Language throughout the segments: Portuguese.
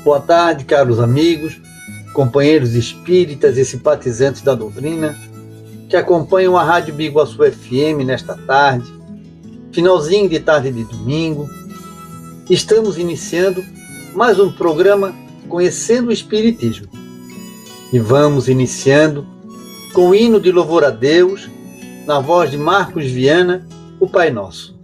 Boa tarde, caros amigos, companheiros espíritas e simpatizantes da doutrina que acompanham a Rádio Biguaçu FM nesta tarde, finalzinho de tarde de domingo. Estamos iniciando mais um programa Conhecendo o Espiritismo. E vamos iniciando com o hino de louvor a Deus, na voz de Marcos Viana, o Pai Nosso.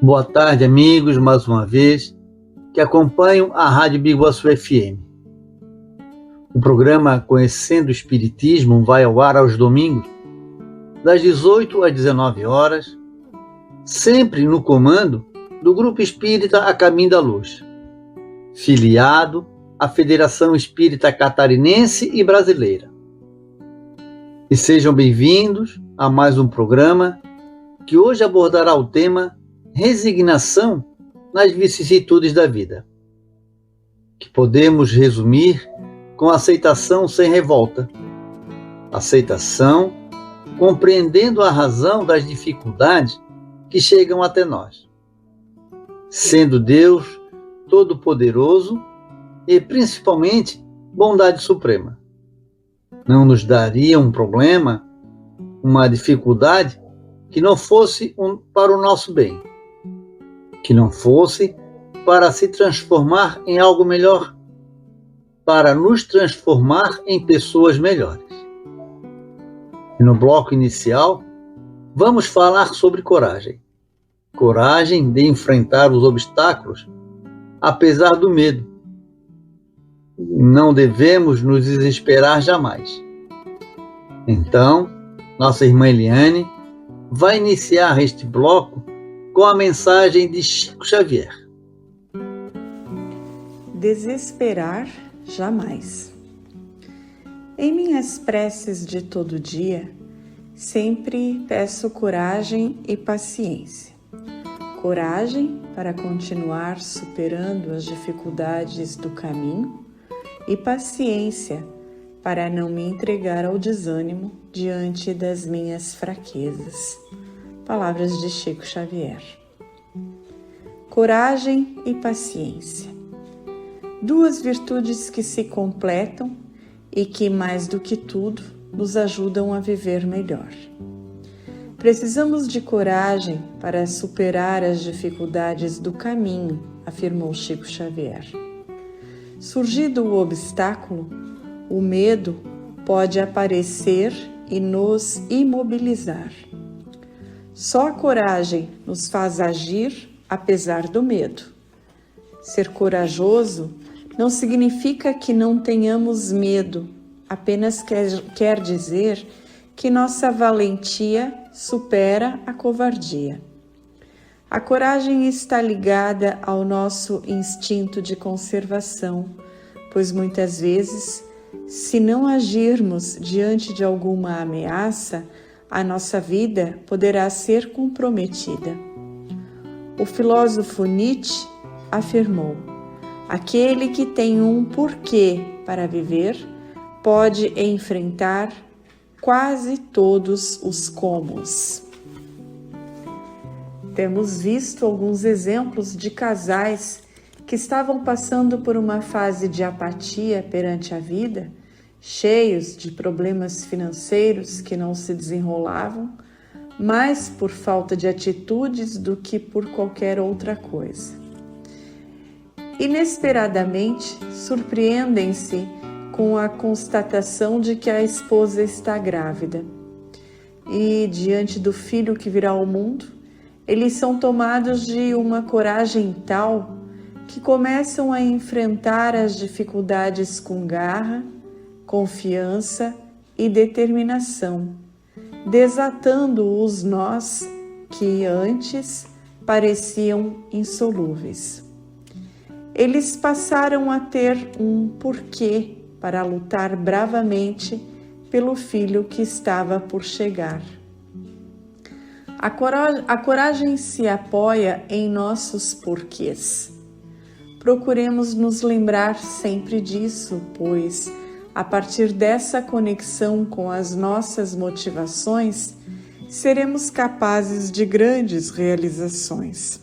Boa tarde, amigos, mais uma vez, que acompanham a Rádio Biguaçu FM. O programa Conhecendo o Espiritismo vai ao ar aos domingos, das 18 às 19 horas, sempre no comando do Grupo Espírita A Caminho da Luz, filiado à Federação Espírita Catarinense e Brasileira. E sejam bem-vindos a mais um programa que hoje abordará o tema resignação nas vicissitudes da vida, que podemos resumir com aceitação sem revolta. Aceitação compreendendo a razão das dificuldades que chegam até nós. Sendo Deus Todo-Poderoso e principalmente bondade suprema, não nos daria um problema, uma dificuldade que não fosse para o nosso bem, que não fosse para se transformar em algo melhor, para nos transformar em pessoas melhores. E no bloco inicial, vamos falar sobre coragem. Coragem de enfrentar os obstáculos, apesar do medo. Não devemos nos desesperar jamais. Então, nossa irmã Eliane vai iniciar este bloco com a mensagem de Chico Xavier. Desesperar jamais. Em minhas preces de todo dia, sempre peço coragem e paciência. coragem para continuar superando as dificuldades do caminho e paciência para não me entregar ao desânimo diante das minhas fraquezas. Palavras de Chico Xavier. Coragem e paciência. Duas virtudes que se completam e que, mais do que tudo, nos ajudam a viver melhor. Precisamos de coragem para superar as dificuldades do caminho, afirmou Chico Xavier. Surgido o obstáculo, o medo pode aparecer e nos imobilizar. Só a coragem nos faz agir apesar do medo. Ser corajoso não significa que não tenhamos medo, apenas quer dizer que nossa valentia supera a covardia. A coragem está ligada ao nosso instinto de conservação, pois muitas vezes, se não agirmos diante de alguma ameaça, a nossa vida poderá ser comprometida. O filósofo Nietzsche afirmou: aquele que tem um porquê para viver pode enfrentar quase todos os comos. Temos visto alguns exemplos de casais que estavam passando por uma fase de apatia perante a vida, cheios de problemas financeiros que não se desenrolavam, mais por falta de atitudes do que por qualquer outra coisa. Inesperadamente, surpreendem-se com a constatação de que a esposa está grávida. E, diante do filho que virá ao mundo, eles são tomados de uma coragem tal que começam a enfrentar as dificuldades com garra, confiança e determinação, desatando os nós que antes pareciam insolúveis. Eles passaram a ter um porquê para lutar bravamente pelo filho que estava por chegar. A coragem se apoia em nossos porquês. Procuremos nos lembrar sempre disso, pois, a partir dessa conexão com as nossas motivações, seremos capazes de grandes realizações.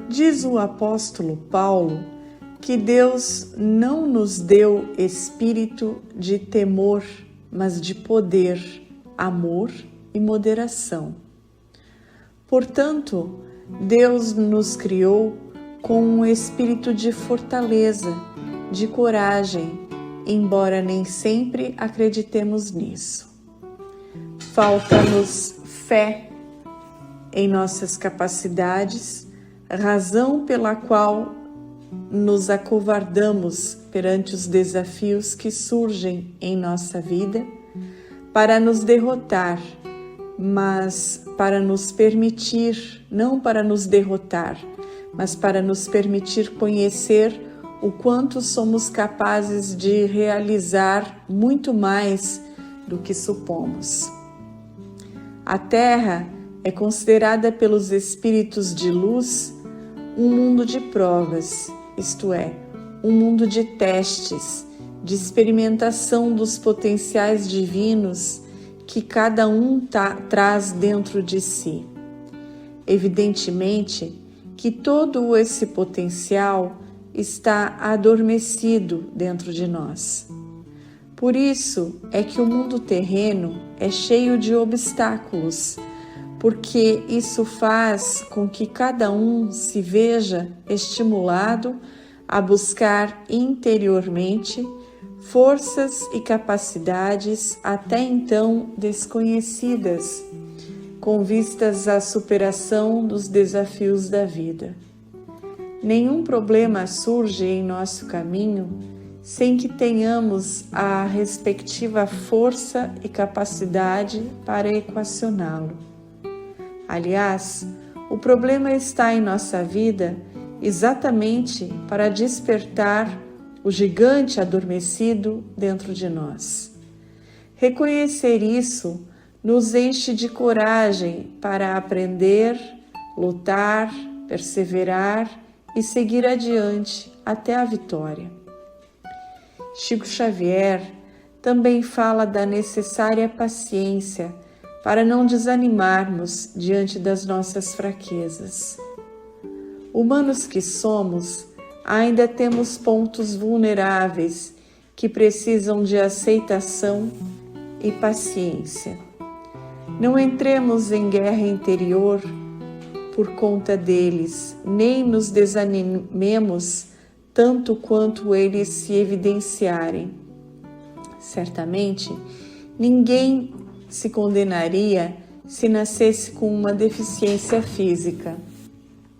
Diz o apóstolo Paulo que Deus não nos deu espírito de temor, mas de poder, amor e moderação. Portanto, Deus nos criou com um espírito de fortaleza, de coragem, embora nem sempre acreditemos nisso. Falta-nos fé em nossas capacidades, razão pela qual nos acovardamos perante os desafios que surgem em nossa vida para nos derrotar, mas para nos permitir, não para nos derrotar, mas para nos permitir conhecer o quanto somos capazes de realizar muito mais do que supomos. A Terra é considerada pelos espíritos de luz um mundo de provas, isto é, um mundo de testes, de experimentação dos potenciais divinos que cada um traz dentro de si. Evidentemente que todo esse potencial está adormecido dentro de nós. Por isso é que o mundo terreno é cheio de obstáculos, porque isso faz com que cada um se veja estimulado a buscar interiormente forças e capacidades até então desconhecidas, com vistas à superação dos desafios da vida. Nenhum problema surge em nosso caminho sem que tenhamos a respectiva força e capacidade para equacioná-lo. Aliás, o problema está em nossa vida exatamente para despertar o gigante adormecido dentro de nós. Reconhecer isso nos enche de coragem para aprender, lutar, perseverar e seguir adiante até a vitória. Chico Xavier também fala da necessária paciência para não desanimarmos diante das nossas fraquezas. Humanos que somos, ainda temos pontos vulneráveis que precisam de aceitação e paciência. Não entremos em guerra interior por conta deles, nem nos desanimemos tanto quanto eles se evidenciarem. Certamente, ninguém se condenaria se nascesse com uma deficiência física.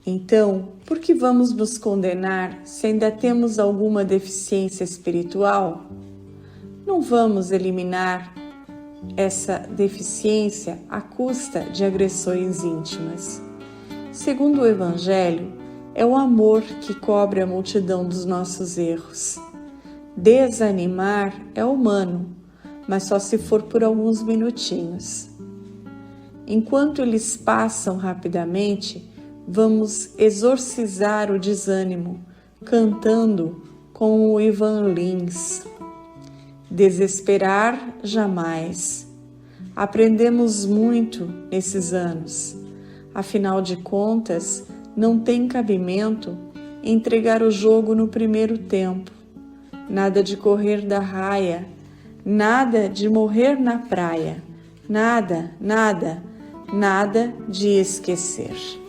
Então, por que vamos nos condenar se ainda temos alguma deficiência espiritual? Não vamos eliminar essa deficiência à custa de agressões íntimas. Segundo o Evangelho, é o amor que cobre a multidão dos nossos erros. Desanimar é humano, mas só se for por alguns minutinhos. Enquanto eles passam rapidamente, vamos exorcizar o desânimo, cantando com o Ivan Lins. Desesperar jamais. Aprendemos muito nesses anos. Afinal de contas, não tem cabimento entregar o jogo no primeiro tempo. Nada de correr da raia, nada de morrer na praia, nada de esquecer.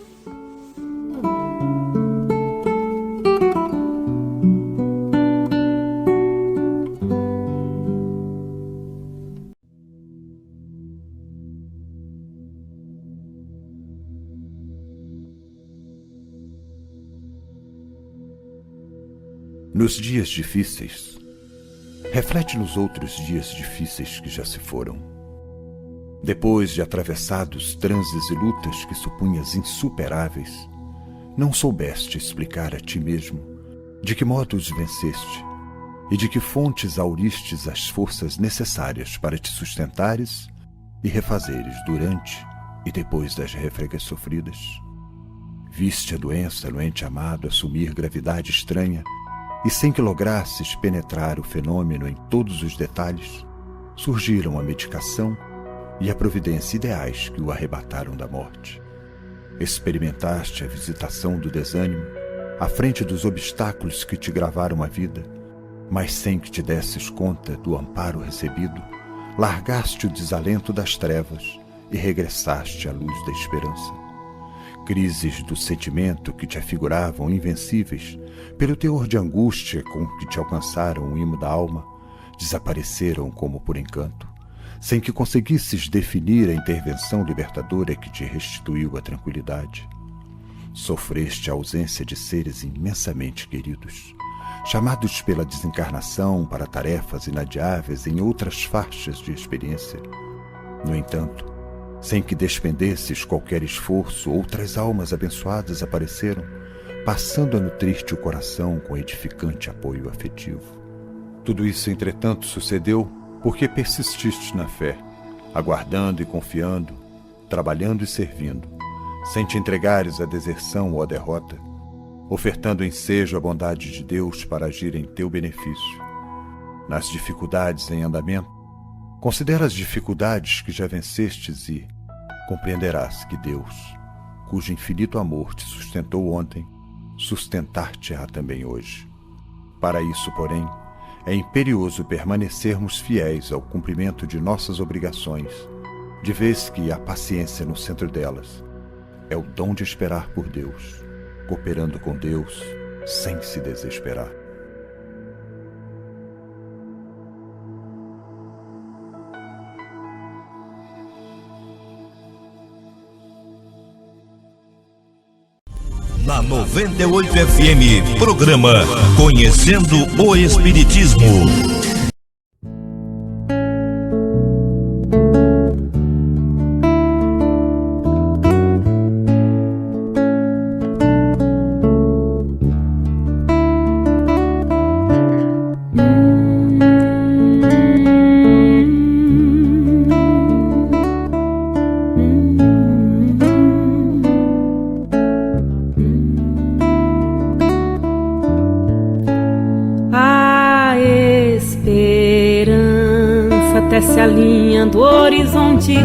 Nos dias difíceis, reflete nos outros dias difíceis que já se foram. Depois de atravessados transes e lutas que supunhas insuperáveis, não soubeste explicar a ti mesmo de que modo os venceste e de que fontes auristes as forças necessárias para te sustentares e refazeres durante e depois das refregas sofridas. Viste a doença no ente amado assumir gravidade estranha e sem que lograsses penetrar o fenômeno em todos os detalhes, surgiram a medicação e a providência ideais que o arrebataram da morte. Experimentaste a visitação do desânimo à frente dos obstáculos que te gravaram a vida, mas sem que te desses conta do amparo recebido, largaste o desalento das trevas e regressaste à luz da esperança. Crises do sentimento que te afiguravam invencíveis pelo teor de angústia com que te alcançaram o imo da alma, desapareceram como por encanto, sem que conseguisses definir a intervenção libertadora que te restituiu a tranquilidade. Sofreste a ausência de seres imensamente queridos, chamados pela desencarnação para tarefas inadiáveis em outras faixas de experiência. No entanto, sem que despendesses qualquer esforço, outras almas abençoadas apareceram, passando a nutrir-te o coração com edificante apoio afetivo. Tudo isso, entretanto, sucedeu porque persististe na fé, aguardando e confiando, trabalhando e servindo, sem te entregares à deserção ou à derrota, ofertando ensejo à bondade de Deus para agir em teu benefício. Nas dificuldades em andamento, considera as dificuldades que já vencestes e compreenderás que Deus, cujo infinito amor te sustentou ontem, sustentar-te-á também hoje. Para isso, porém, é imperioso permanecermos fiéis ao cumprimento de nossas obrigações, de vez que a paciência no centro delas é o dom de esperar por Deus, cooperando com Deus sem se desesperar. Na 98 FM, programa Conhecendo o Espiritismo. desce a linha do horizonte,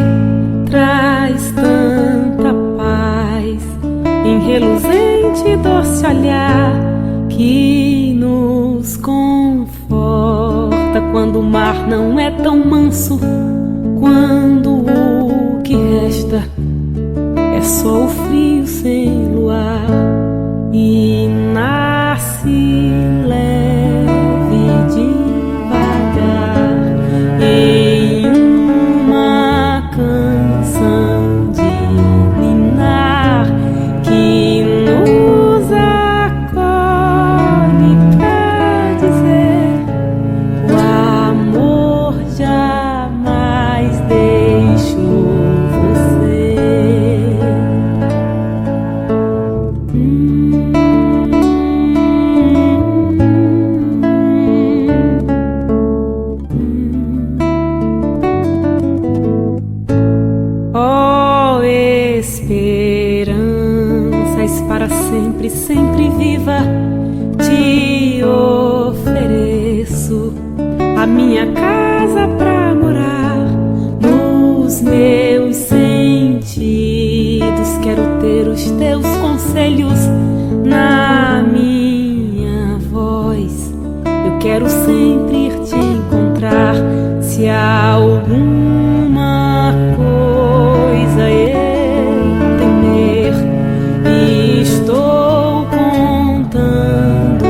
traz tanta paz, em reluzente doce olhar que nos conforta quando o mar não é tão manso, quando o que resta é só o frio sem luar e nasce leve devagar em uma canção de ninar que nos acolhe pra dizer o amor jamais deixou você. Ó esperanças para sempre, sempre viva, te ofereço a minha casa pra morar. Nos meus sentidos quero ter os teus conselhos na minha voz. Eu quero sempre ir te encontrar. Se alguma coisa eu temer, estou contando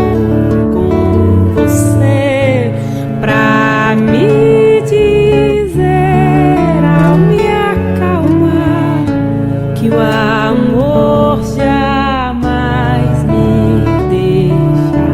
com você pra me dizer ao me acalmar que o amor jamais me deixará.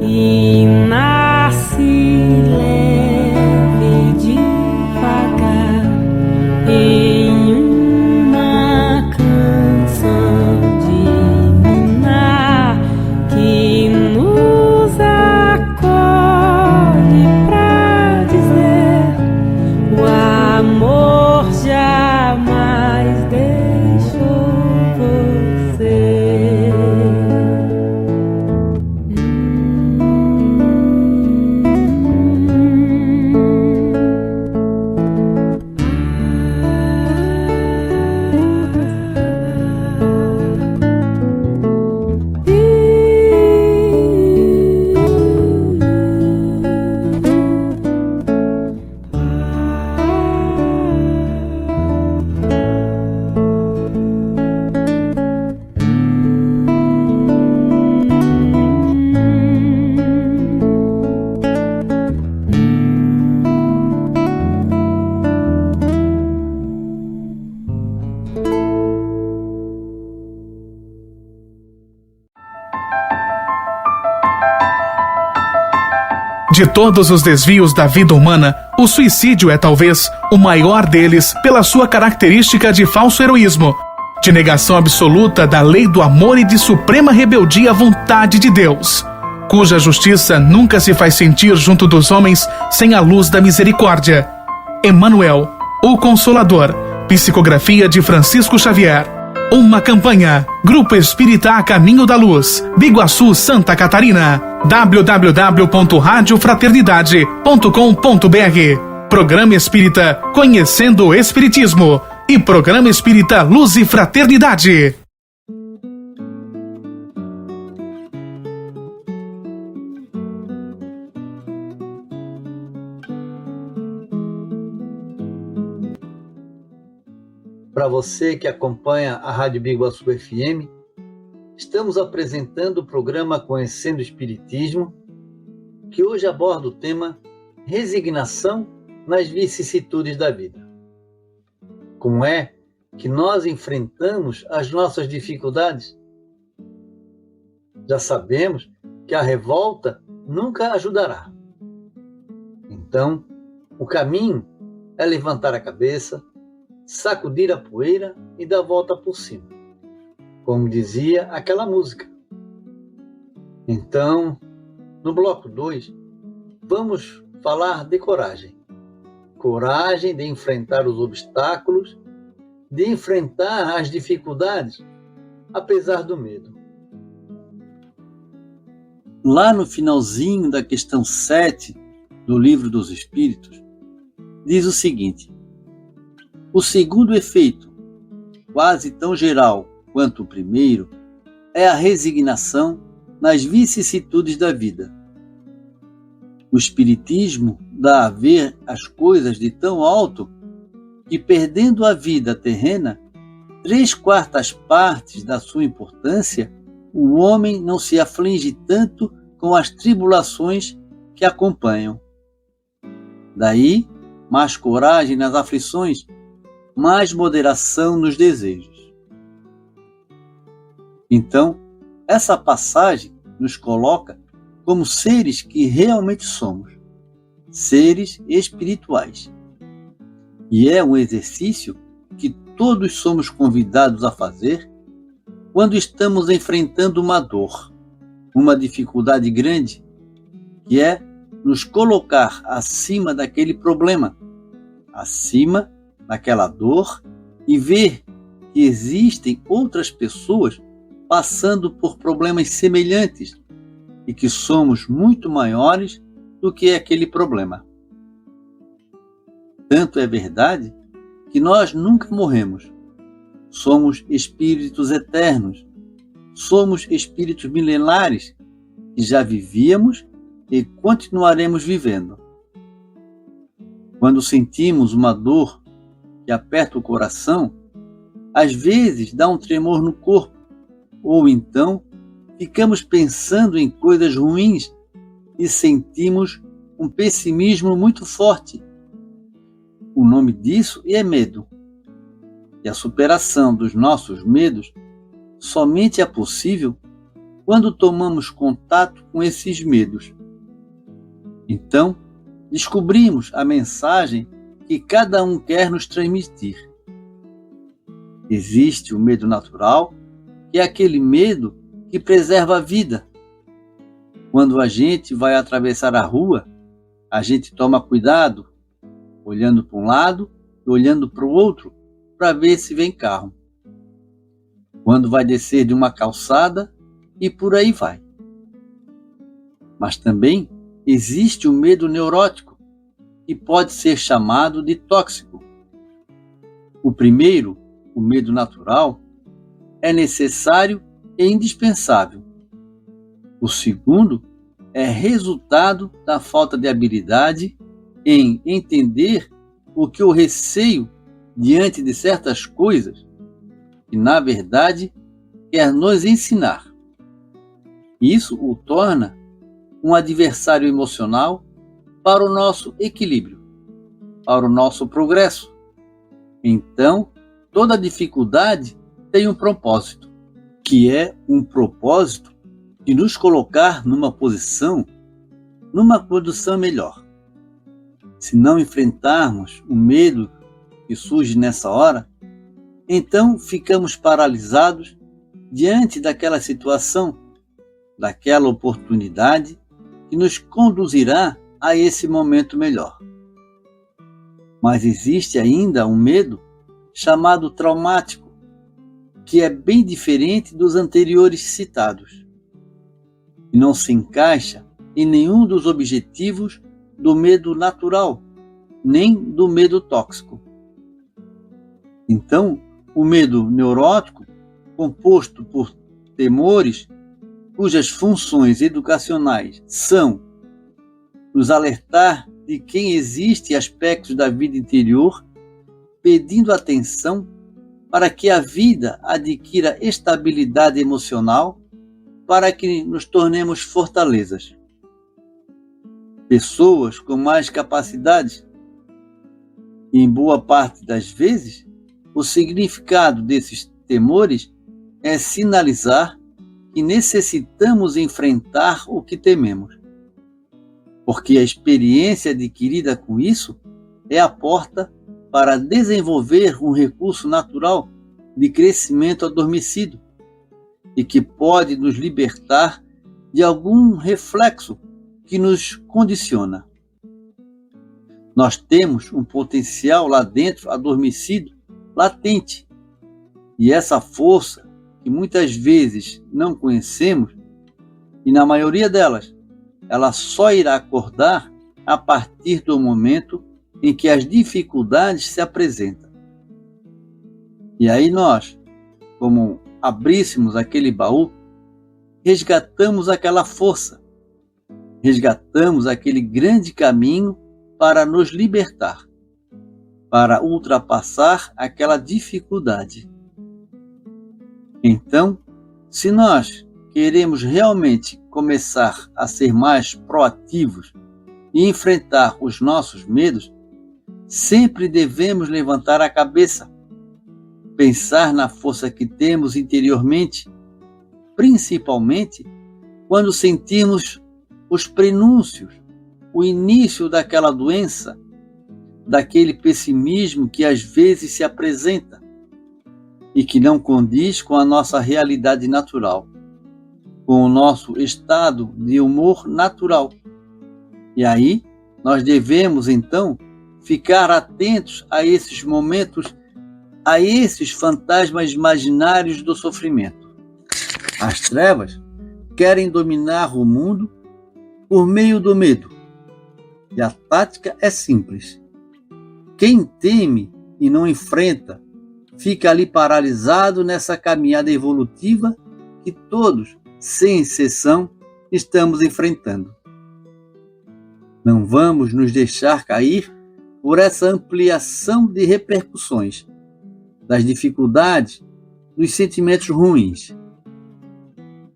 E nasce leve devagar em uma canção de ninar que nos acolhe pra dizer o amor jamais deixou você. De todos os desvios da vida humana, o suicídio é talvez o maior deles pela sua característica de falso heroísmo, de negação absoluta da lei do amor e de suprema rebeldia à vontade de Deus, cuja justiça nunca se faz sentir junto dos homens sem a luz da misericórdia. Emmanuel, o Consolador, psicografia de Francisco Xavier. Uma campanha. Grupo Espírita A Caminho da Luz, Biguaçu, Santa Catarina. www.radiofraternidade.com.br. Programa Espírita Conhecendo o Espiritismo e Programa Espírita Luz e Fraternidade. Para você que acompanha a Rádio Biguaçu FM, estamos apresentando o programa Conhecendo o Espiritismo, que hoje aborda o tema resignação nas vicissitudes da vida. Como é que nós enfrentamos as nossas dificuldades? Já sabemos que a revolta nunca ajudará. Então, o caminho é levantar a cabeça, sacudir a poeira e dar a volta por cima, como dizia aquela música. Então, no bloco 2, vamos falar de coragem. Coragem de enfrentar os obstáculos, de enfrentar as dificuldades, apesar do medo. Lá no finalzinho da questão 7 do Livro dos Espíritos, diz o seguinte: o segundo efeito, quase tão geral quanto o primeiro, é a resignação nas vicissitudes da vida. O Espiritismo dá a ver as coisas de tão alto que, perdendo a vida terrena, 3/4 partes da sua importância, o homem não se aflige tanto com as tribulações que acompanham. Daí, mais coragem nas aflições, mais moderação nos desejos. Então, essa passagem nos coloca como seres que realmente somos, seres espirituais. E é um exercício que todos somos convidados a fazer quando estamos enfrentando uma dor, uma dificuldade grande, que é nos colocar acima daquele problema, acima daquela dor, e ver que existem outras pessoas passando por problemas semelhantes e que somos muito maiores do que aquele problema. Tanto é verdade que nós nunca morremos. Somos espíritos eternos. Somos espíritos milenares que já vivíamos e continuaremos vivendo. Quando sentimos uma dor que aperta o coração, às vezes dá um tremor no corpo, ou então ficamos pensando em coisas ruins e sentimos um pessimismo muito forte. O nome disso é medo. E a superação dos nossos medos somente é possível quando tomamos contato com esses medos. Então, descobrimos a mensagem que cada um quer nos transmitir. Existe o medo natural, que é aquele medo que preserva a vida. Quando a gente vai atravessar a rua, a gente toma cuidado, olhando para um lado e olhando para o outro, para ver se vem carro. Quando vai descer de uma calçada, e por aí vai. Mas também existe o medo neurótico, que pode ser chamado de tóxico. O primeiro, o medo natural, é necessário e indispensável. O segundo é resultado da falta de habilidade em entender o que o receio diante de certas coisas, que na verdade quer nos ensinar. Isso o torna um adversário emocional para o nosso equilíbrio, para o nosso progresso. Então, toda dificuldade tem um propósito, que é um propósito de nos colocar numa condição melhor. Se não enfrentarmos o medo que surge nessa hora, então ficamos paralisados diante daquela situação, daquela oportunidade que nos conduzirá a esse momento melhor. Mas existe ainda um medo chamado traumático, que é bem diferente dos anteriores citados, e não se encaixa em nenhum dos objetivos do medo natural, nem do medo tóxico. Então, o medo neurótico, composto por temores, cujas funções educacionais são nos alertar de que existem aspectos da vida interior, pedindo atenção para que a vida adquira estabilidade emocional, para que nos tornemos fortalezas. Pessoas com mais capacidades. E em boa parte das vezes, o significado desses temores é sinalizar que necessitamos enfrentar o que tememos. Porque a experiência adquirida com isso é a porta para desenvolver um recurso natural de crescimento adormecido e que pode nos libertar de algum reflexo que nos condiciona. Nós temos um potencial lá dentro adormecido, latente, e essa força que muitas vezes não conhecemos, e na maioria delas, ela só irá acordar a partir do momento em que as dificuldades se apresentam. E aí nós, como abríssemos aquele baú, resgatamos aquela força, resgatamos aquele grande caminho para nos libertar, para ultrapassar aquela dificuldade. Então, se nós queremos realmente começar a ser mais proativos e enfrentar os nossos medos, sempre devemos levantar a cabeça, pensar na força que temos interiormente, principalmente quando sentimos os prenúncios, o início daquela doença, daquele pessimismo que às vezes se apresenta e que não condiz com a nossa realidade natural, com o nosso estado de humor natural. E aí, nós devemos, então, ficar atentos a esses momentos, a esses fantasmas imaginários do sofrimento. As trevas querem dominar o mundo por meio do medo. E a tática é simples. Quem teme e não enfrenta, fica ali paralisado nessa caminhada evolutiva que todos, sem exceção, estamos enfrentando. Não vamos nos deixar cair por essa ampliação de repercussões, das dificuldades, dos sentimentos ruins.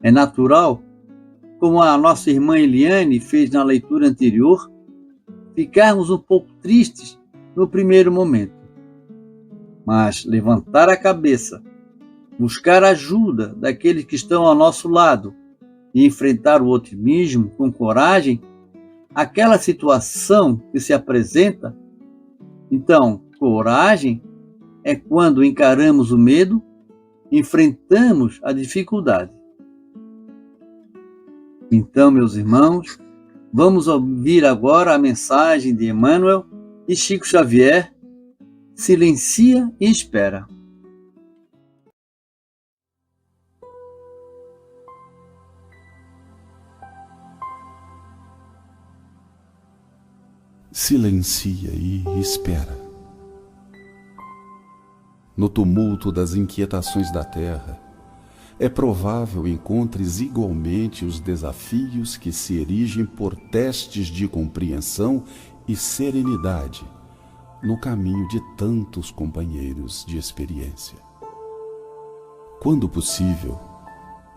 É natural, como a nossa irmã Eliane fez na leitura anterior, ficarmos um pouco tristes no primeiro momento. Mas levantar a cabeça, buscar ajuda daqueles que estão ao nosso lado e enfrentar o otimismo com coragem, aquela situação que se apresenta. Então, coragem é quando encaramos o medo, enfrentamos a dificuldade. Então, meus irmãos, vamos ouvir agora a mensagem de Emmanuel e Chico Xavier. Silencia e espera. Silencia e espera. No tumulto das inquietações da terra, é provável encontres igualmente os desafios que se erigem por testes de compreensão e serenidade no caminho de tantos companheiros de experiência. Quando possível,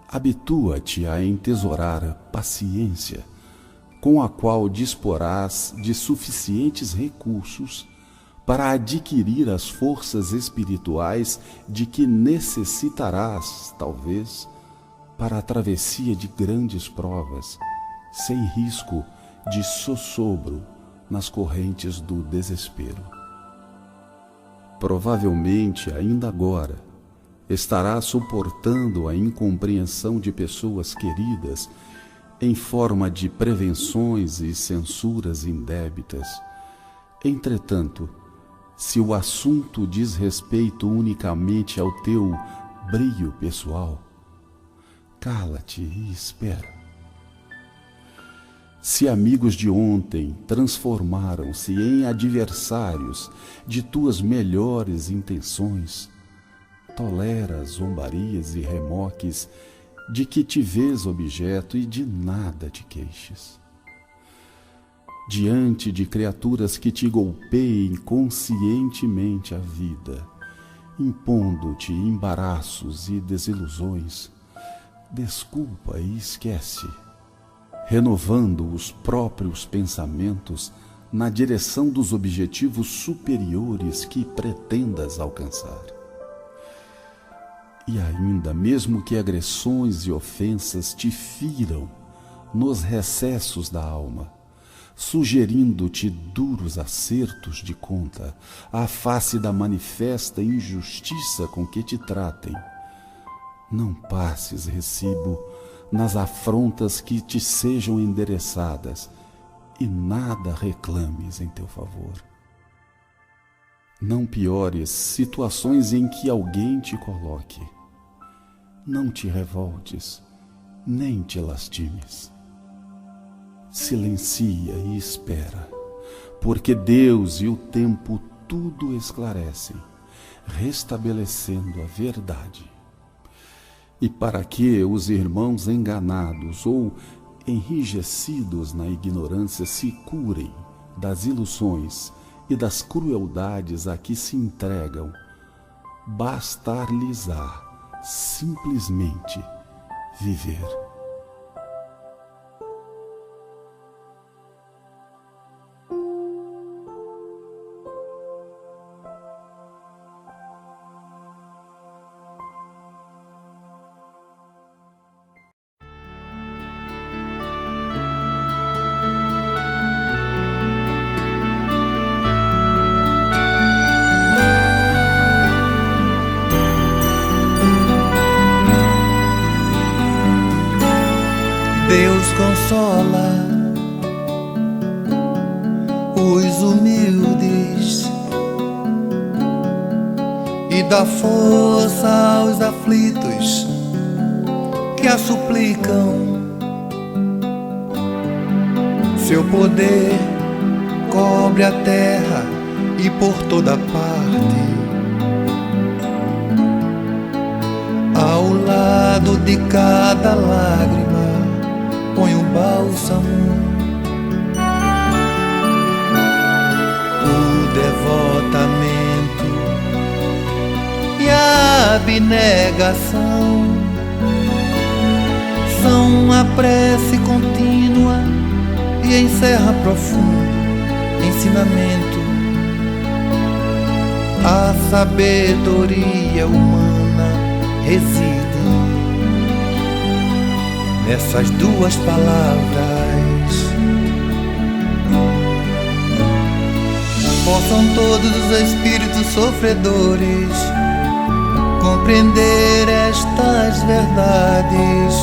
habitua-te a entesourar paciência, com a qual disporás de suficientes recursos para adquirir as forças espirituais de que necessitarás, talvez, para a travessia de grandes provas, sem risco de sossobro nas correntes do desespero. Provavelmente, ainda agora, estarás suportando a incompreensão de pessoas queridas em forma de prevenções e censuras indébitas. Entretanto, se o assunto diz respeito unicamente ao teu brio pessoal, cala-te e espera. Se amigos de ontem transformaram-se em adversários de tuas melhores intenções, tolera as zombarias e remoques de que te vês objeto e de nada te queixes. Diante de criaturas que te golpeiem conscientemente a vida, impondo-te embaraços e desilusões, desculpa e esquece, renovando os próprios pensamentos na direção dos objetivos superiores que pretendas alcançar. E ainda, mesmo que agressões e ofensas te firam nos recessos da alma, sugerindo-te duros acertos de conta, à face da manifesta injustiça com que te tratem. Não passes recibo nas afrontas que te sejam endereçadas, e nada reclames em teu favor. Não piores situações em que alguém te coloque. Não te revoltes, nem te lastimes. Silencia e espera, porque Deus e o tempo tudo esclarecem, restabelecendo a verdade. E para que os irmãos enganados ou enrijecidos na ignorância se curem das ilusões e das crueldades a que se entregam, bastar-lhes-á simplesmente viver. Deus consola os humildes e dá força aos aflitos que a suplicam. Seu poder cobre a terra e por toda parte. Ao lado de cada lágrima põe o bálsamo. O devotamento e a abnegação são a prece contínua e encerra profundo ensinamento. A sabedoria humana reside nessas duas palavras. Possam todos os espíritos sofredores compreender estas verdades,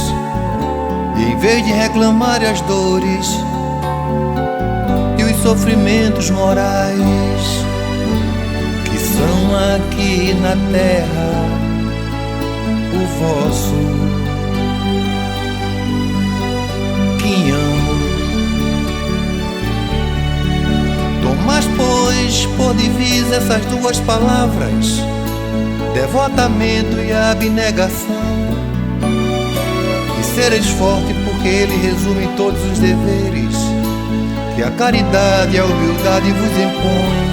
e em vez de reclamar as dores e os sofrimentos morais que são aqui na terra o vosso Tomás, pois, por divisa essas duas palavras, devotamento e abnegação, e sereis forte, porque ele resume todos os deveres que a caridade e a humildade vos impõem.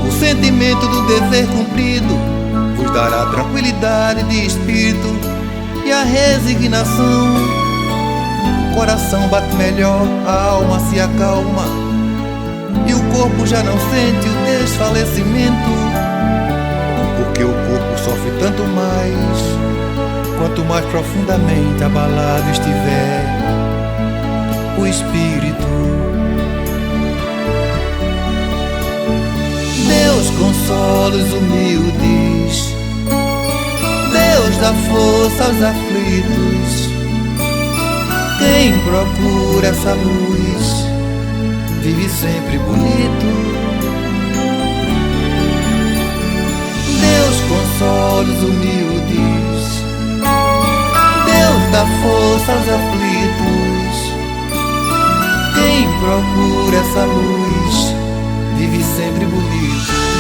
O sentimento do dever cumprido vos dará tranquilidade de espírito e a resignação. O coração bate melhor, a alma se acalma e o corpo já não sente o desfalecimento, porque o corpo sofre tanto mais quanto mais profundamente abalado estiver o espírito. Deus consola os humildes, Deus dá força aos aflitos. Quem procura essa luz vive sempre bonito. Deus consola os humildes, Deus dá força aos aflitos. Quem procura essa luz vive sempre bonito.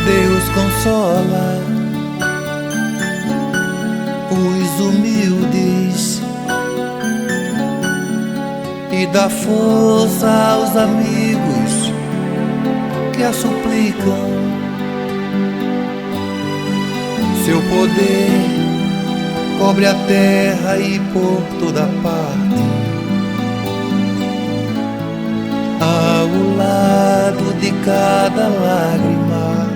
Deus consola os humildes e dá força aos amigos que a suplicam. Seu poder cobre a terra e por toda parte. cada lágrima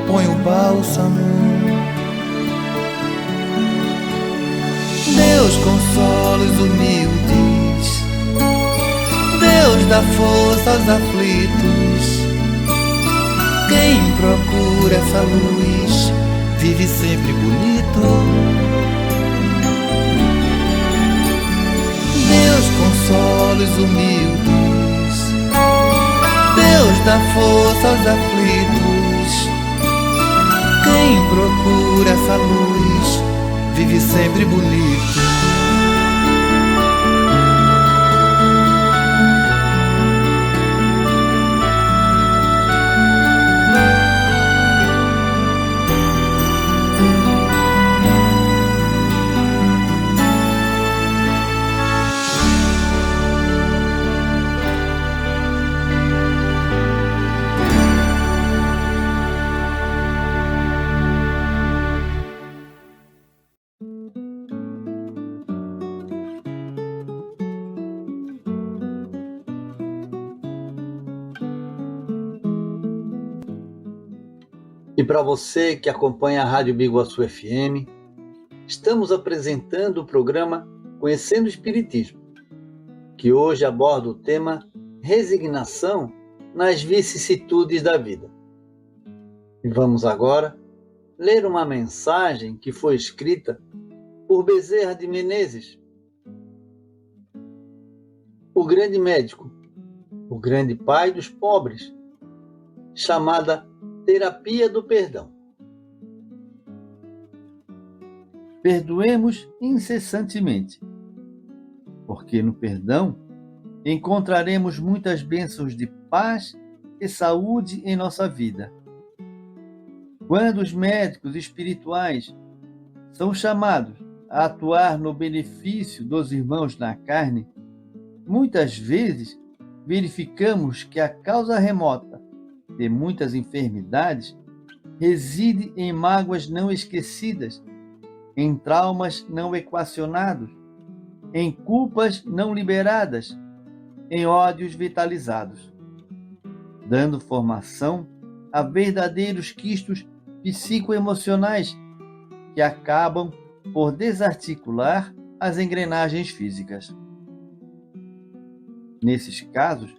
põe o bálsamo. Deus consola os humildes, Deus dá força aos aflitos. Quem procura essa luz vive sempre bonito. Deus consola os humildes, Deus dá força aos aflitos. Quem procura essa luz vive sempre bonito. E para você que acompanha a Rádio Biguaçu FM, estamos apresentando o programa Conhecendo o Espiritismo, que hoje aborda o tema resignação nas vicissitudes da vida. E vamos agora ler uma mensagem que foi escrita por Bezerra de Menezes, o grande médico, o grande pai dos pobres, chamada Terapia do Perdão. Perdoemos incessantemente, porque no perdão encontraremos muitas bênçãos de paz e saúde em nossa vida. Quando os médicos espirituais são chamados a atuar no benefício dos irmãos na carne, muitas vezes verificamos que a causa remota de muitas enfermidades reside em mágoas não esquecidas, em traumas não equacionados, em culpas não liberadas, em ódios vitalizados, dando formação a verdadeiros quistos psicoemocionais que acabam por desarticular as engrenagens físicas. Nesses casos,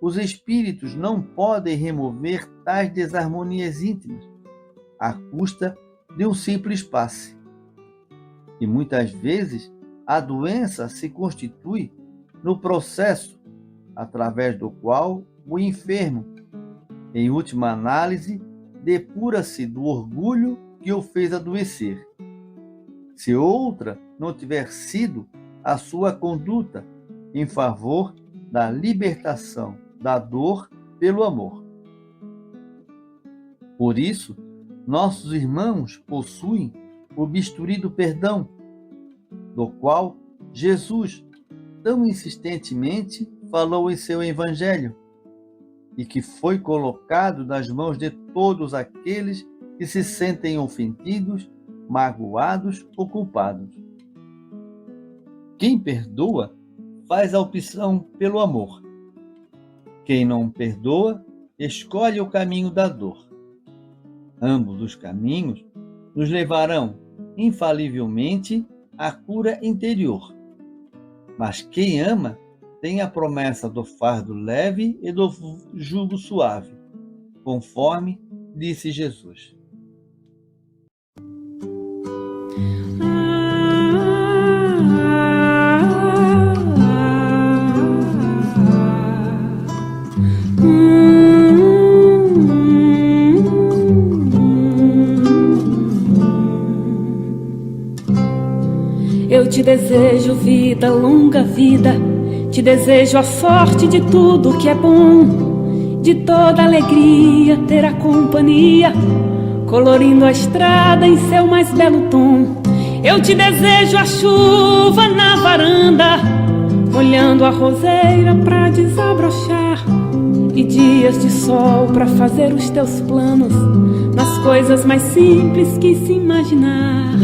os espíritos não podem remover tais desarmonias íntimas à custa de um simples passe. E muitas vezes a doença se constitui no processo através do qual o enfermo, em última análise, depura-se do orgulho que o fez adoecer. Se outra não tiver sido a sua conduta em favor da libertação da dor pelo amor. Por isso, nossos irmãos possuem o bisturi do perdão, do qual Jesus tão insistentemente falou em seu Evangelho, e que foi colocado nas mãos de todos aqueles que se sentem ofendidos, magoados ou culpados. Quem perdoa faz a opção pelo amor. Quem não perdoa, escolhe o caminho da dor. Ambos os caminhos nos levarão, infalivelmente, à cura interior. Mas quem ama tem a promessa do fardo leve e do jugo suave, conforme disse Jesus. Eu te desejo vida, longa vida, te desejo a sorte de tudo que é bom, de toda alegria ter a companhia, colorindo a estrada em seu mais belo tom. Eu te desejo a chuva na varanda, molhando a roseira pra desabrochar, e dias de sol pra fazer os teus planos nas coisas mais simples que se imaginar.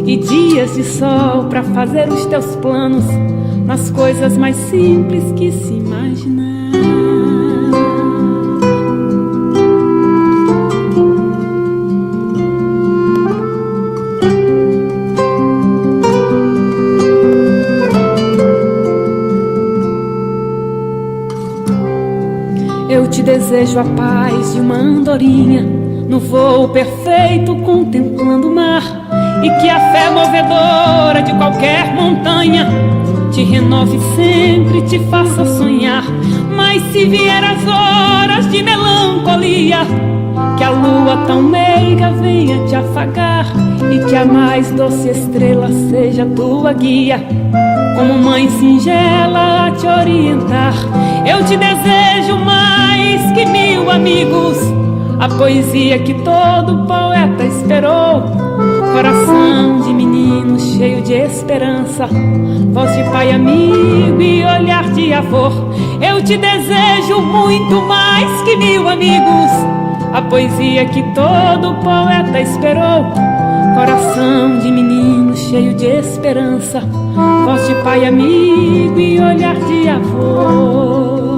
E dias de sol pra fazer os teus planos nas coisas mais simples que se imaginar. te desejo a paz de uma andorinha, no voo perfeito contemplando o mar, e que a fé movedora de qualquer montanha te renove sempre, te faça sonhar. Mas se vier as horas de melancolia, que a lua tão meiga venha te afagar, e que a mais doce estrela seja tua guia, como mãe singela a te orientar. Eu te desejo mais que 1000 amigos, a poesia que todo poeta esperou, coração de menino cheio de esperança, voz de pai amigo e olhar de avô. Eu te desejo muito mais que 1000 amigos, a poesia que todo poeta esperou, coração de menino cheio de esperança, voz de pai amigo e olhar de avô.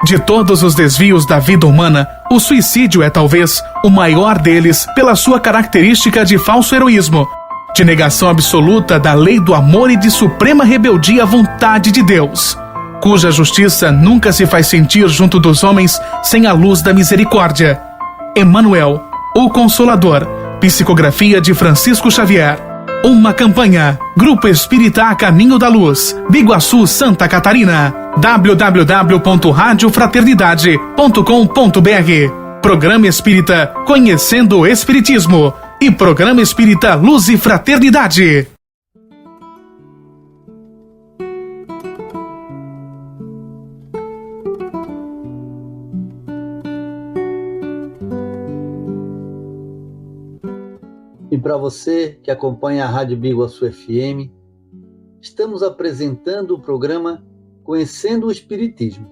De todos os desvios da vida humana, o suicídio é talvez o maior deles pela sua característica de falso heroísmo, de negação absoluta da lei do amor e de suprema rebeldia à vontade de Deus, cuja justiça nunca se faz sentir junto dos homens sem a luz da misericórdia. Emmanuel, o Consolador, psicografia de Francisco Xavier. Uma campanha. Grupo Espírita A Caminho da Luz, Biguaçu, Santa Catarina. www.radiofraternidade.com.br. Programa Espírita Conhecendo o Espiritismo e Programa Espírita Luz e Fraternidade. E para você que acompanha a Rádio Biguaçu FM, estamos apresentando o programa Conhecendo o Espiritismo,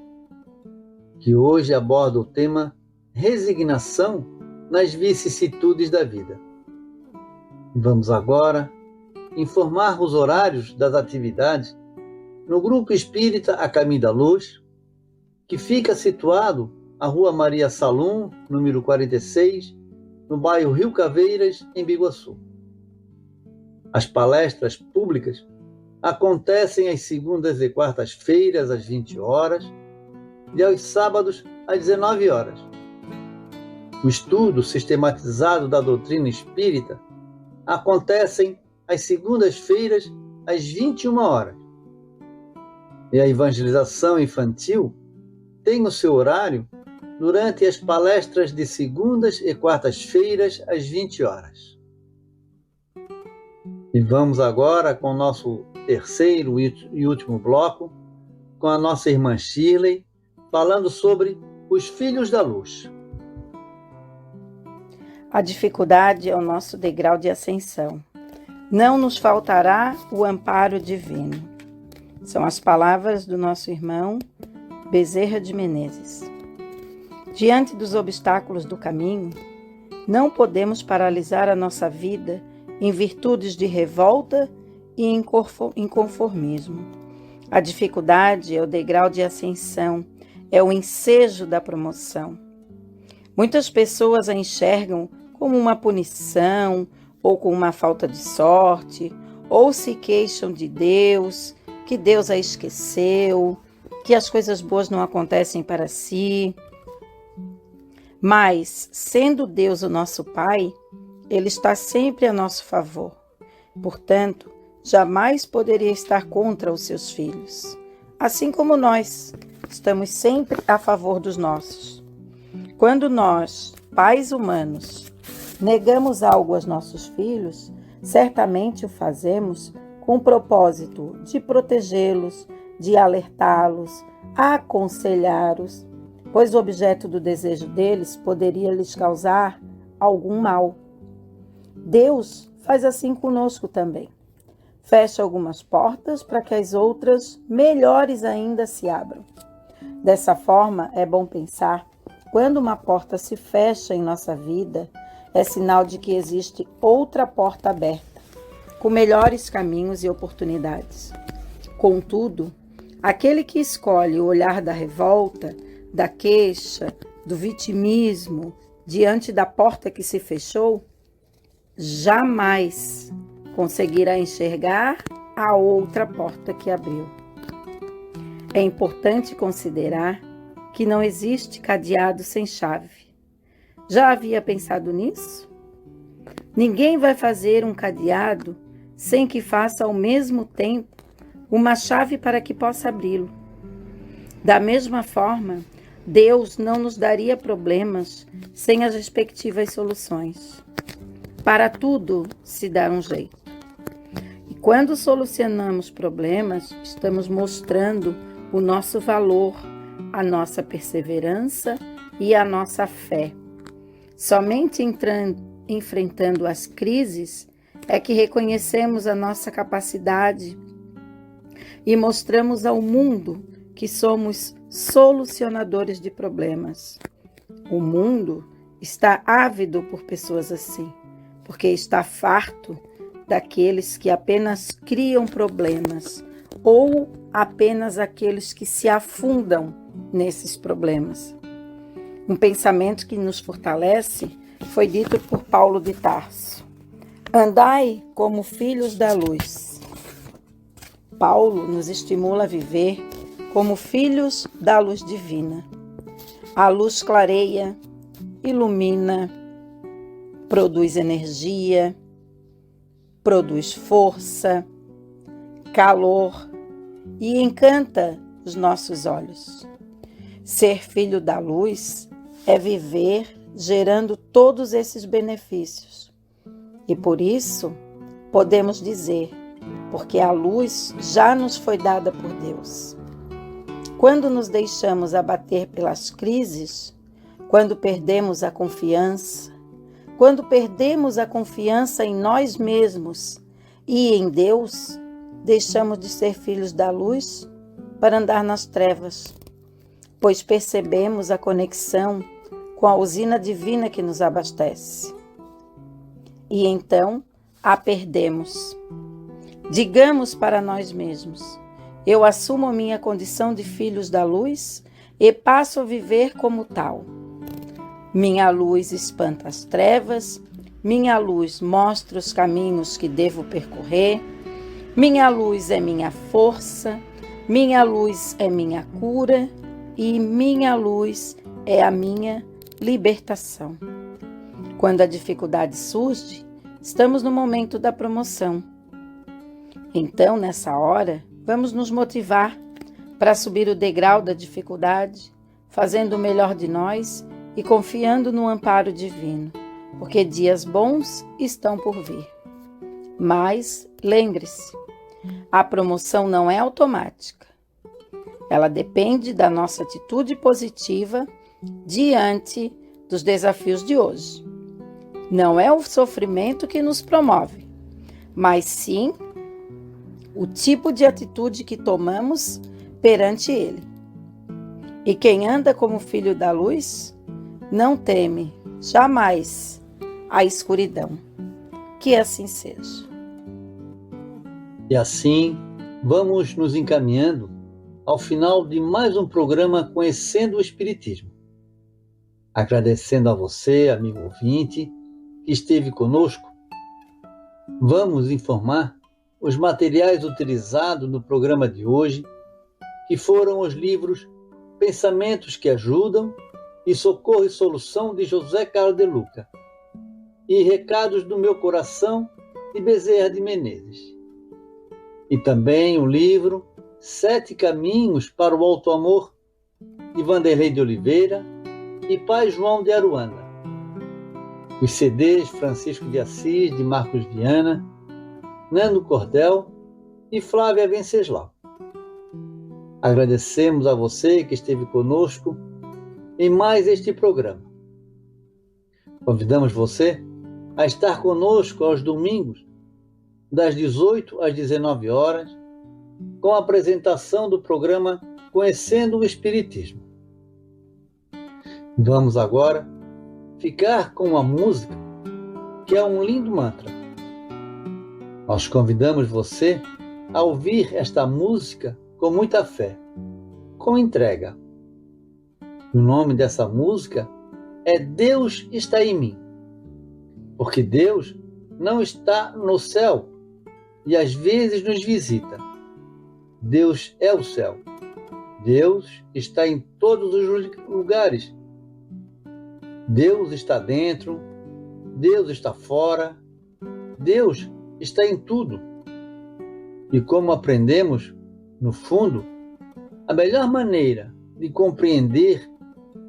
que hoje aborda o tema resignação nas vicissitudes da vida. Vamos agora informar os horários das atividades no Grupo Espírita A Caminho da Luz, que fica situado na Rua Maria Salum, número 46, no bairro Rio Caveiras, em Biguaçu. As palestras públicas acontecem às segundas e quartas-feiras, às 20 horas, e aos sábados, às 19 horas. O estudo sistematizado da doutrina espírita acontecem às segundas-feiras, às 21 horas. E a evangelização infantil tem o seu horário durante as palestras de segundas e quartas-feiras, às 20 horas. E vamos agora com o nosso terceiro e último bloco, com a nossa irmã Shirley, falando sobre os filhos da luz. A dificuldade é o nosso degrau de ascensão. Não nos faltará o amparo divino. São as palavras do nosso irmão Bezerra de Menezes. Diante dos obstáculos do caminho, não podemos paralisar a nossa vida em virtudes de revolta e inconformismo. A dificuldade é o degrau de ascensão, é o ensejo da promoção. Muitas pessoas a enxergam como uma punição, ou com uma falta de sorte, ou se queixam de Deus, que Deus a esqueceu, que as coisas boas não acontecem para si. Mas, sendo Deus o nosso Pai, Ele está sempre a nosso favor. Portanto, jamais poderia estar contra os seus filhos. Assim como nós, estamos sempre a favor dos nossos. Quando nós, pais humanos, negamos algo aos nossos filhos, certamente o fazemos com o propósito de protegê-los, de alertá-los, aconselhá-los. pois o objeto do desejo deles poderia lhes causar algum mal. Deus faz assim conosco também. Fecha algumas portas para que as outras, melhores ainda, se abram. Dessa forma, é bom pensar, quando uma porta se fecha em nossa vida, é sinal de que existe outra porta aberta, com melhores caminhos e oportunidades. Contudo, aquele que escolhe o olhar da revolta, da queixa, do vitimismo, diante da porta que se fechou, jamais conseguirá enxergar a outra porta que abriu. É importante considerar que não existe cadeado sem chave. Já havia pensado nisso? Ninguém vai fazer um cadeado sem que faça ao mesmo tempo uma chave para que possa abri-lo. Da mesma forma, Deus não nos daria problemas sem as respectivas soluções. Para tudo se dá um jeito. E quando solucionamos problemas, estamos mostrando o nosso valor, a nossa perseverança e a nossa fé. Somente enfrentando as crises é que reconhecemos a nossa capacidade e mostramos ao mundo que somos solucionadores de problemas. O mundo está ávido por pessoas assim, porque está farto daqueles que apenas criam problemas ou apenas aqueles que se afundam nesses problemas. Um pensamento que nos fortalece foi dito por Paulo de Tarso: andai como filhos da luz. Paulo nos estimula a viver como filhos da luz divina. A luz clareia, ilumina, produz energia, produz força, calor e encanta os nossos olhos. Ser filho da luz é viver gerando todos esses benefícios. E por isso, podemos dizer, porque a luz já nos foi dada por Deus. Quando nos deixamos abater pelas crises, quando perdemos a confiança, quando perdemos a confiança em nós mesmos e em Deus, deixamos de ser filhos da luz para andar nas trevas, pois percebemos a conexão com a usina divina que nos abastece. E então a perdemos. Digamos para nós mesmos: eu assumo minha condição de filhos da luz e passo a viver como tal. Minha luz espanta as trevas, minha luz mostra os caminhos que devo percorrer, minha luz é minha força, minha luz é minha cura e minha luz é a minha libertação. Quando a dificuldade surge, estamos no momento da promoção. Então, nessa hora, vamos nos motivar para subir o degrau da dificuldade, fazendo o melhor de nós e confiando no amparo divino, porque dias bons estão por vir. Mas, lembre-se, a promoção não é automática. Ela depende da nossa atitude positiva diante dos desafios de hoje. Não é o sofrimento que nos promove, mas sim o tipo de atitude que tomamos perante ele. E quem anda como filho da luz não teme jamais a escuridão. Que assim seja. E assim, vamos nos encaminhando ao final de mais um programa Conhecendo o Espiritismo. Agradecendo a você, amigo ouvinte, que esteve conosco, vamos informar os materiais utilizados no programa de hoje, que foram os livros Pensamentos que Ajudam e Socorro e Solução, de José Carlos de Luca, e Recados do Meu Coração, de Bezerra de Menezes. E também o livro 7 Caminhos para o Alto Amor, de Vanderlei de Oliveira e Pai João de Aruanda. Os CDs Francisco de Assis, de Marcos Viana, Nando Cordel e Flávia Venceslau. Agradecemos a você que esteve conosco em mais este programa. Convidamos você a estar conosco aos domingos, das 18 às 19 horas, com a apresentação do programa Conhecendo o Espiritismo. Vamos agora ficar com uma música que é um lindo mantra. Nós convidamos você a ouvir esta música com muita fé, com entrega. O nome dessa música é Deus está em mim, porque Deus não está no céu e às vezes nos visita. Deus é o céu. Deus está em todos os lugares. Deus está dentro, Deus está fora, Deus está em tudo. E como aprendemos, no fundo, a melhor maneira de compreender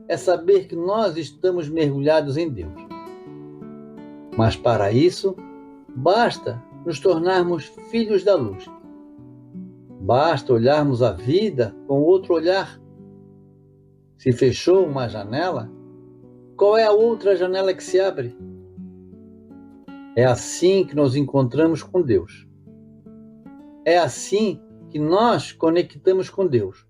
é saber que nós estamos mergulhados em Deus. Mas para isso, basta nos tornarmos filhos da luz. Basta olharmos a vida com outro olhar. Se fechou uma janela, qual é a outra janela que se abre? É assim que nos encontramos com Deus. É assim que nós conectamos com Deus,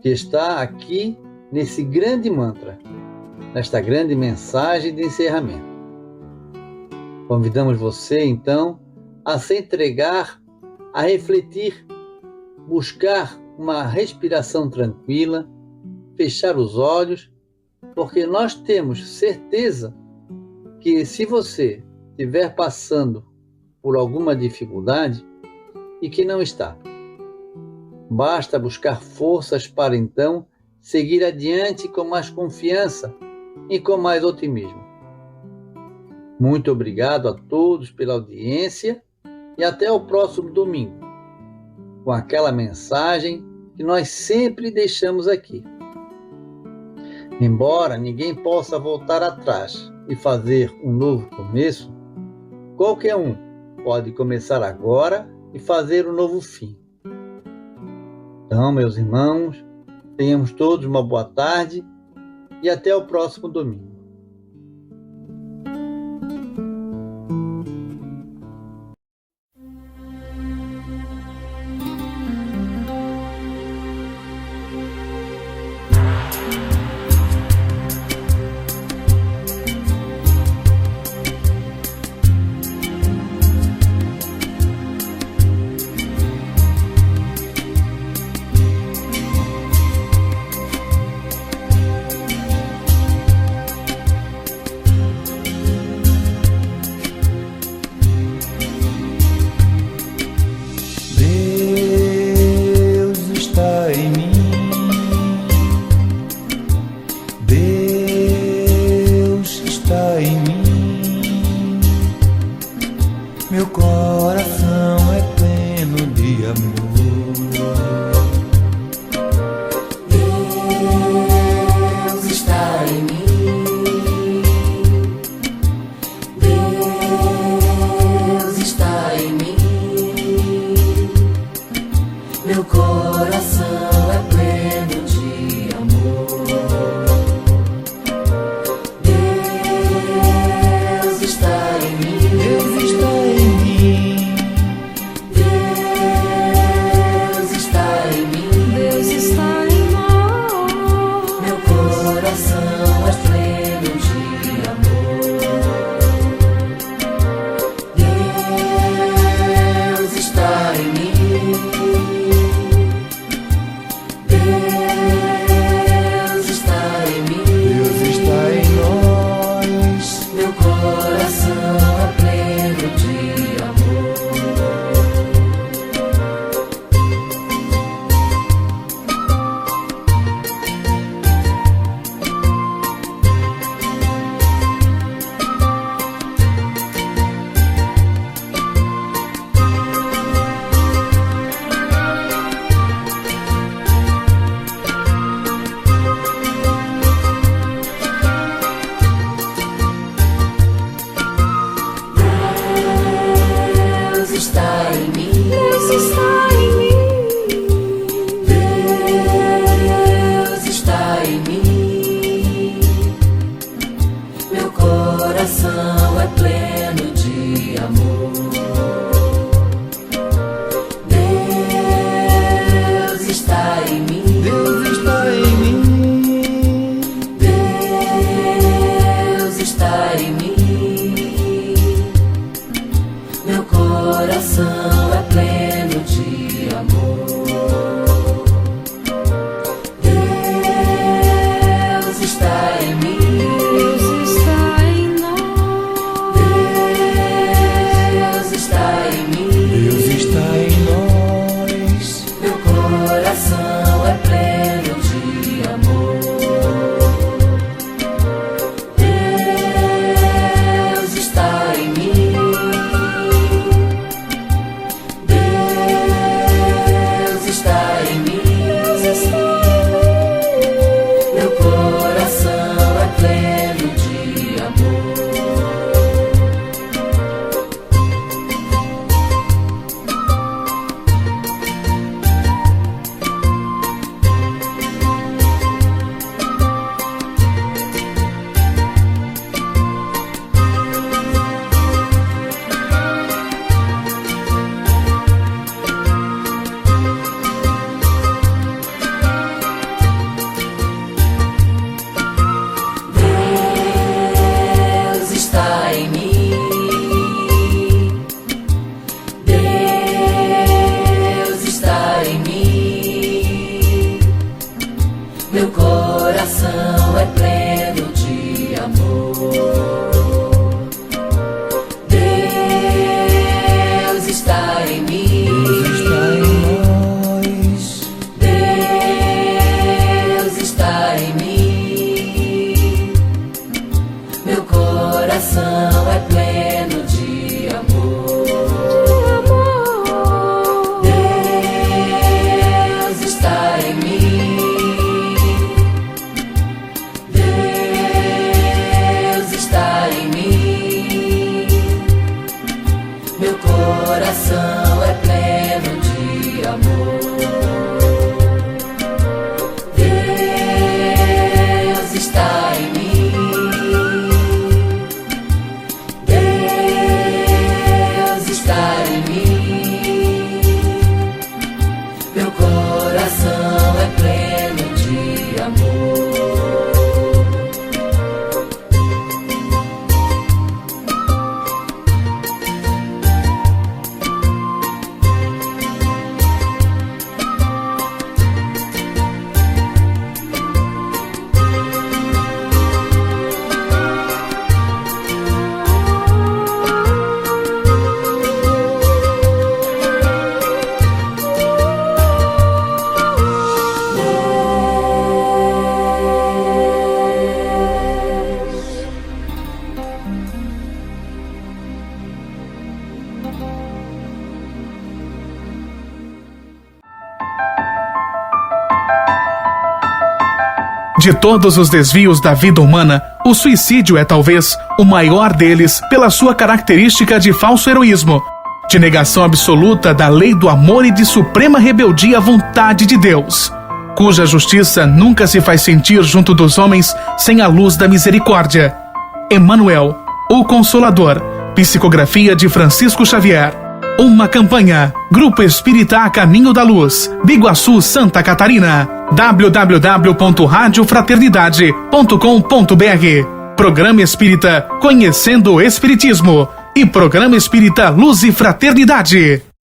que está aqui nesse grande mantra, nesta grande mensagem de encerramento. Convidamos você, então, a se entregar, a refletir, buscar uma respiração tranquila, fechar os olhos, porque nós temos certeza que se você estiver passando por alguma dificuldade e que não está, basta buscar forças para então seguir adiante com mais confiança e com mais otimismo. Muito obrigado a todos pela audiência e até o próximo domingo, com aquela mensagem que nós sempre deixamos aqui. Embora ninguém possa voltar atrás e fazer um novo começo, qualquer um pode começar agora e fazer um novo fim. Então, meus irmãos, tenhamos todos uma boa tarde e até o próximo domingo. Meu coração é pleno de amor. Deus está em mim. Deus está em mim. Meu coração é pleno meu coração é pleno de amor. Deus está em mim, Deus está em mim, meu coração é pleno de amor. Deus está em mim, Deus está em mim, meu coração é pleno de amor. Deus está em mim, Deus está em mim, meu coração é pleno de amor. De todos os desvios da vida humana, o suicídio é talvez o maior deles pela sua característica de falso heroísmo, de negação absoluta da lei do amor e de suprema rebeldia à vontade de Deus, cuja justiça nunca se faz sentir junto dos homens sem a luz da misericórdia. Emmanuel, o Consolador, psicografia de Francisco Xavier. Uma campanha, Grupo Espírita A Caminho da Luz, Biguaçu, Santa Catarina. www.radiofraternidade.com.br. Programa Espírita Conhecendo o Espiritismo e Programa Espírita Luz e Fraternidade.